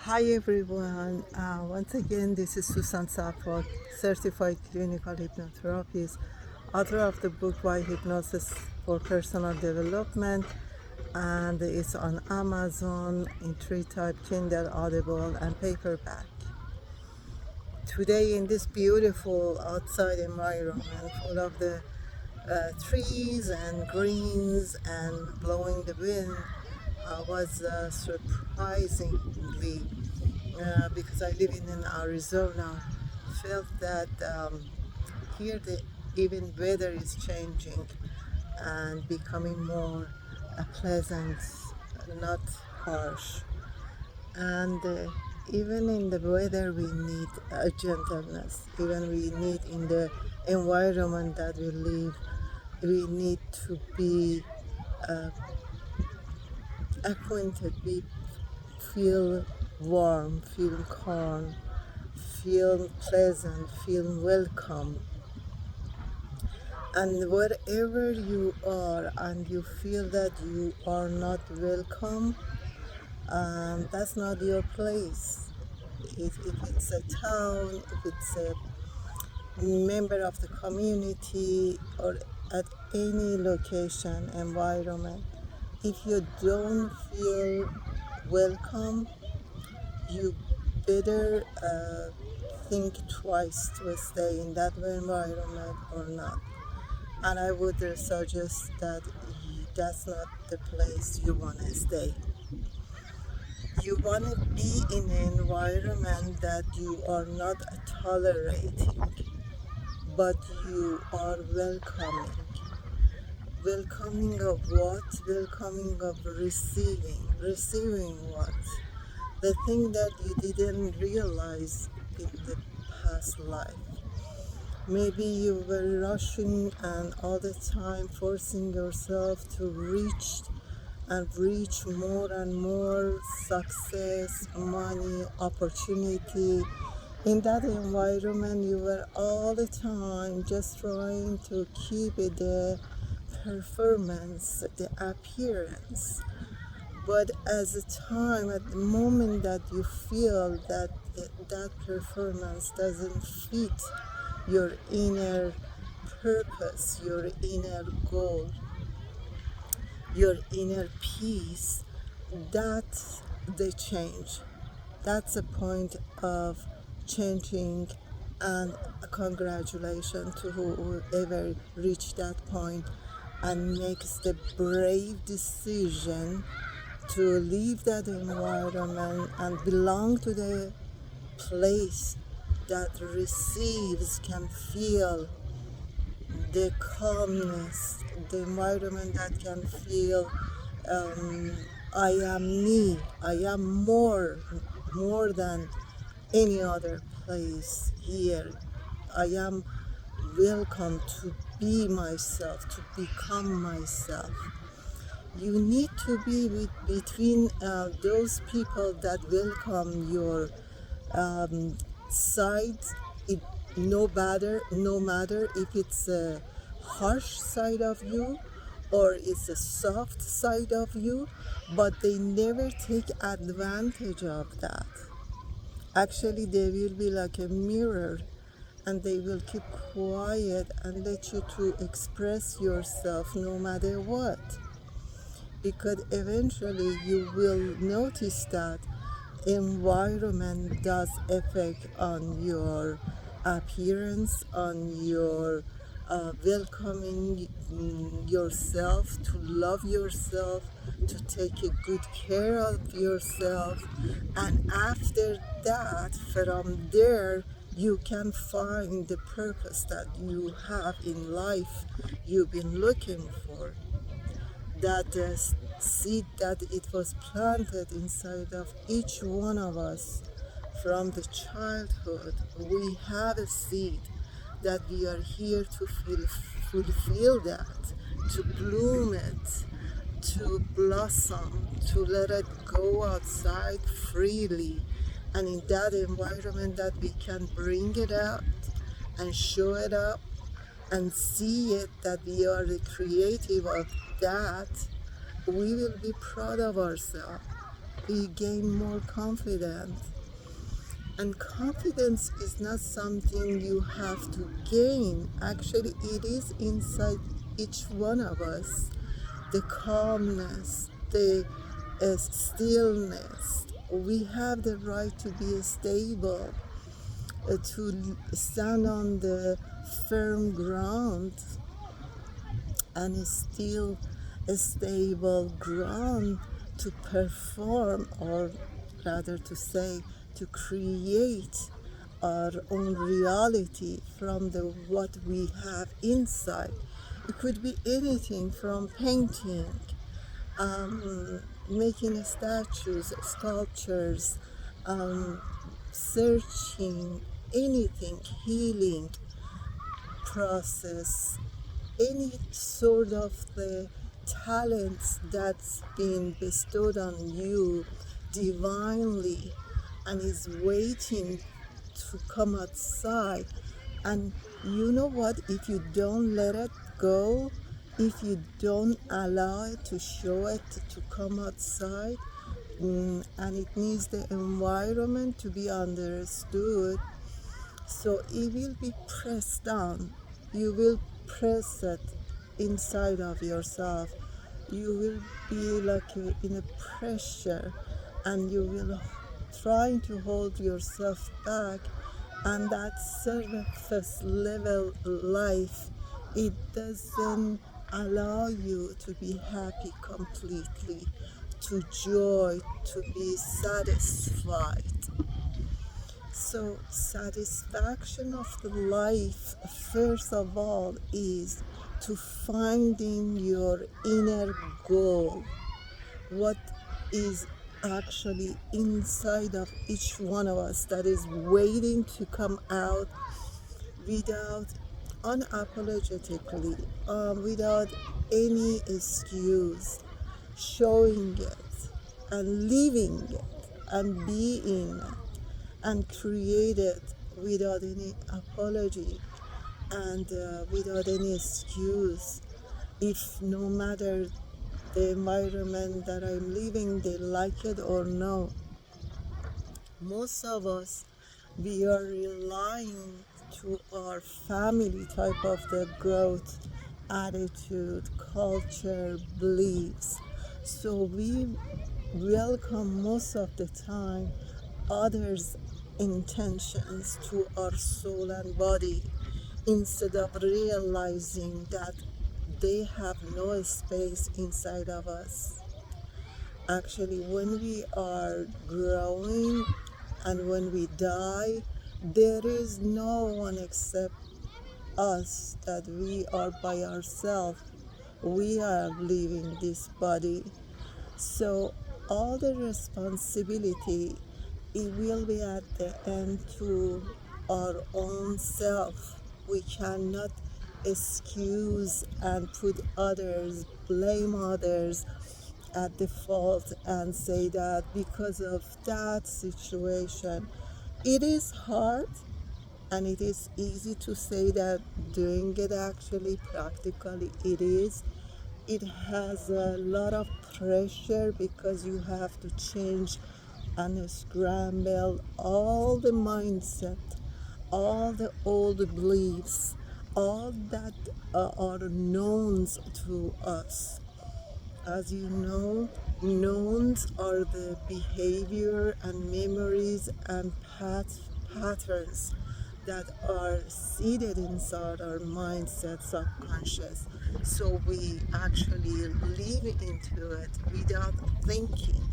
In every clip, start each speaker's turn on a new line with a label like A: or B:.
A: Hi everyone. Once again, this is Susan Safot, certified clinical hypnotherapist, author of the book Why Hypnosis for Personal Development, and it's on Amazon in three types: Kindle, Audible, and paperback. Today, in this beautiful outside environment full of the trees and greens and blowing the wind, was surprisingly because I live in Arizona, felt that here the even weather is changing and becoming more pleasant, not harsh. And even in the weather, we need gentleness. Even we need in the environment that we live, we need to be uh, acquainted. We feel warm, feel calm, feel pleasant, feel welcome. And wherever you are and you feel that you are not welcome, that's not your place. If it's a town, if it's a member of the community, or at any location, environment, if you don't feel welcome, you better think twice to stay in that environment or not. And I would suggest that that's not the place you want to stay. You want to be in an environment that you are not tolerating, but you are welcoming. Welcoming of what? Welcoming of receiving. Receiving what? The thing that you didn't realize in the past life. Maybe you were rushing and all the time forcing yourself to reach more and more success, money, opportunity. In that environment, you were all the time just trying to keep the performance, the appearance. But as a time, at the moment that you feel that that performance doesn't fit your inner purpose, your inner goal, your inner peace, that's the change. That's a point of changing, and congratulations to whoever reached that point and makes the brave decision to leave that environment and belong to the place that receives, can feel the calmness, the environment that can feel um, I am me, I am more than any other place here. I am welcome to be myself, to become myself. You need to be between those people that welcome your side. It no matter if it's a harsh side of you or it's a soft side of you, but they never take advantage of that. Actually, they will be like a mirror, and they will keep quiet and let you to express yourself no matter what, because eventually you will notice that environment does affect on your appearance, on your welcoming yourself, to love yourself, to take a good care of yourself. And after that, from there, you can find the purpose that you have in life you've been looking for. That seed that it was planted inside of each one of us from the childhood. We have a seed that we are here to fulfill that, to bloom it, to blossom, to let it go outside freely. And in that environment that we can bring it out and show it up and see it, that we are the creative of that, we will be proud of ourselves. we gain more confidence. And confidence is not something you have to gain. Actually, it is inside each one of us. The calmness, the stillness. We have the right to be stable, to stand on the firm ground and still a stable ground to perform, or rather to say, to create our own reality from the what we have inside. It could be anything from painting, making statues, sculptures, um, searching, anything, healing process, any sort of the talents that's been bestowed on you divinely and is waiting to come outside. And you know what? If you don't let it go, if you don't allow it to show it to come outside, and it needs the environment to be understood, so it will be pressed down. You will press it inside of yourself. You will be like in a pressure, and you will trying to hold yourself back. And that surface level life, it doesn't allow you to be happy completely, to joy, to be satisfied. So, satisfaction of the life, first of all, is to finding your inner goal, what is actually inside of each one of us that is waiting to come out without unapologetically, without any excuse, showing it and living it and being it and create it without any apology and without any excuse. If no matter the environment that I'm living, they like it or no. Most of us, we are relying to our family type of the growth, attitude, culture, beliefs. So we welcome most of the time others' intentions to our soul and body instead of realizing that they have no space inside of us. Actually, when we are growing and when we die, there is no one except us, that we are by ourselves. We are leaving this body. So all the responsibility, it will be at the end to our own self. We cannot excuse and put others, blame others at the fault and say that because of that situation. It is hard, and it is easy to say that doing it actually practically it is. It has a lot of pressure because you have to change and scramble all the mindset, all the old beliefs, all that are knowns to us. As you know, knowns are the behavior and memories and patterns that are seated inside our mindset subconscious. So we actually live into it without thinking.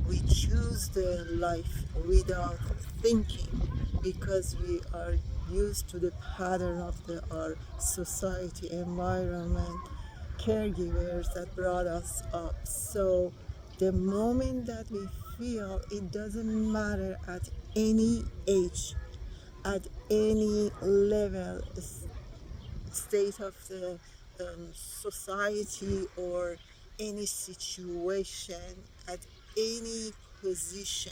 A: We choose the life without thinking because we are used to the pattern of our society, environment, caregivers that brought us up. So the moment that we feel, it doesn't matter at any age, at any level, state of the society, or any situation, at any position,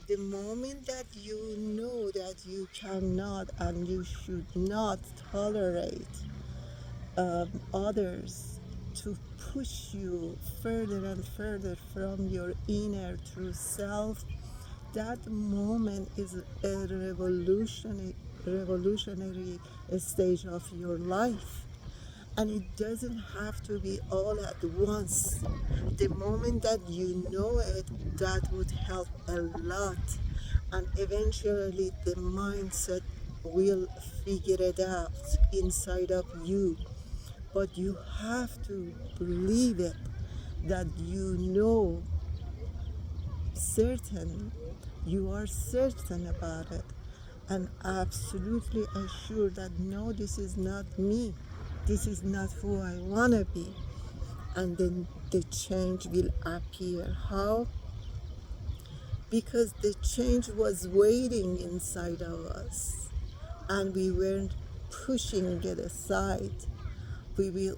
A: the moment that you know that you cannot and you should not tolerate others to push you further and further from your inner true self, that moment is a revolutionary stage of your life. And it doesn't have to be all at once. The moment that you know it, that would help a lot. And eventually the mindset will figure it out inside of you. But you have to believe it, that you know certain, you are certain about it, and absolutely assured that no, this is not me, this is not who I want to be. And then the change will appear. How? Because the change was waiting inside of us and we weren't pushing it aside. We were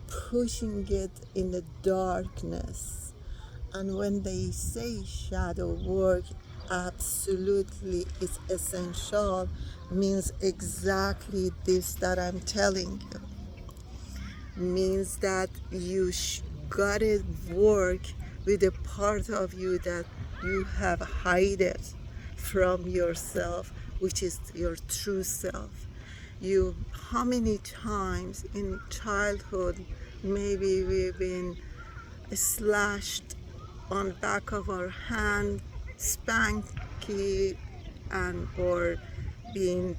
A: pushing it in the darkness. And when they say shadow work absolutely is essential, means exactly this that I'm telling you. Means that you gotta work with a part of you that you have hidden from yourself, which is your true self. You, how many times in childhood maybe we've been slashed on back of our hand, spanky, and or being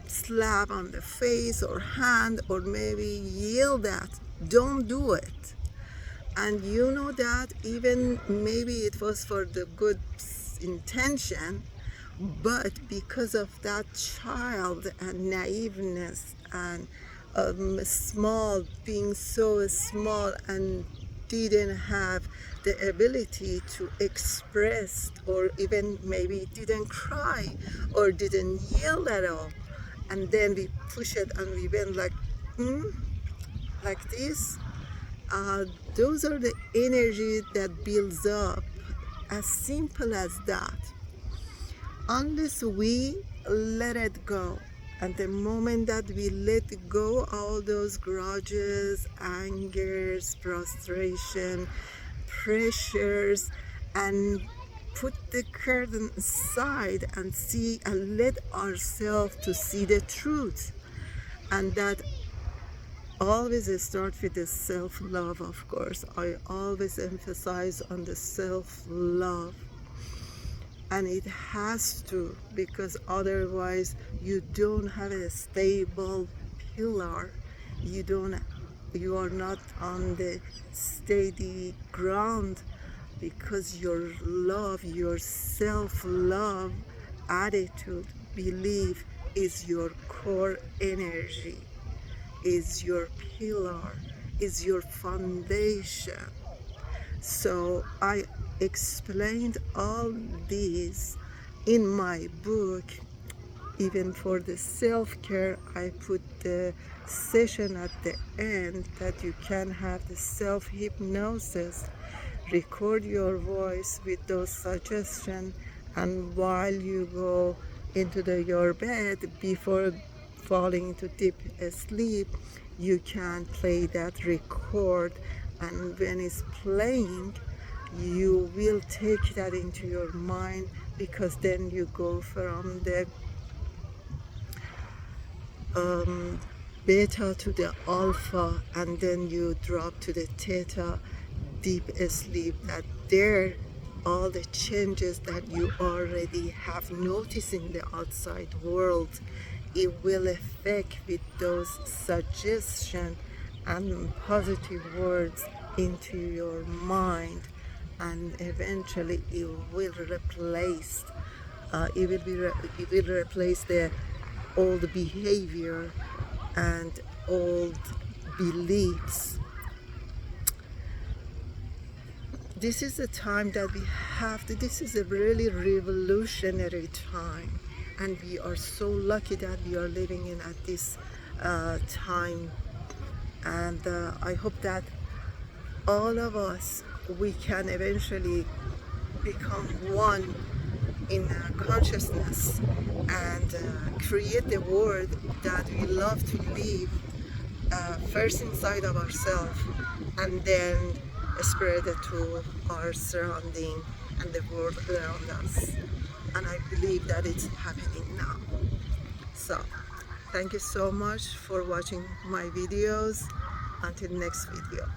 A: slap on the face or hand, or maybe yelled at, don't do it. And you know that even maybe it was for the good intention, but because of that child and naiveness and small, being so small and didn't have the ability to express, or even maybe didn't cry or didn't yell at all, and then we push it and we went like like this. Those are the energy that builds up, as simple as that. Unless we let it go, and the moment that we let go all those grudges, angers, frustration, pressures, and put the curtain aside and see and let ourselves to see the truth, and that always start with the self-love. Of course, I always emphasize on the self-love, and it has to, because otherwise you don't have a stable pillar. You are not on the steady ground, because your love, your self-love attitude, belief is your core energy, is your pillar, is your foundation. So I explained all these in my book. Even for the self-care, I put the session at the end that you can have the self-hypnosis. Record your voice with those suggestions, and while you go into your bed before falling into deep sleep, you can play that record, and when it's playing, you will take that into your mind, because then you go from the beta to the alpha, and then you drop to the theta, deep sleep. That there, all the changes that you already have noticed in the outside world, it will affect with those suggestions and positive words into your mind, and eventually it will replace it will replace the old behavior and old beliefs. This is a time that we have to, this is a really revolutionary time, and we are so lucky that we are living in at this time. And I hope that all of us, we can eventually become one in consciousness, and create the world that we love to live, first inside of ourselves and then spread it to our surrounding and the world around us. And I believe that it's happening now. So thank you so much for watching my videos. Until next video.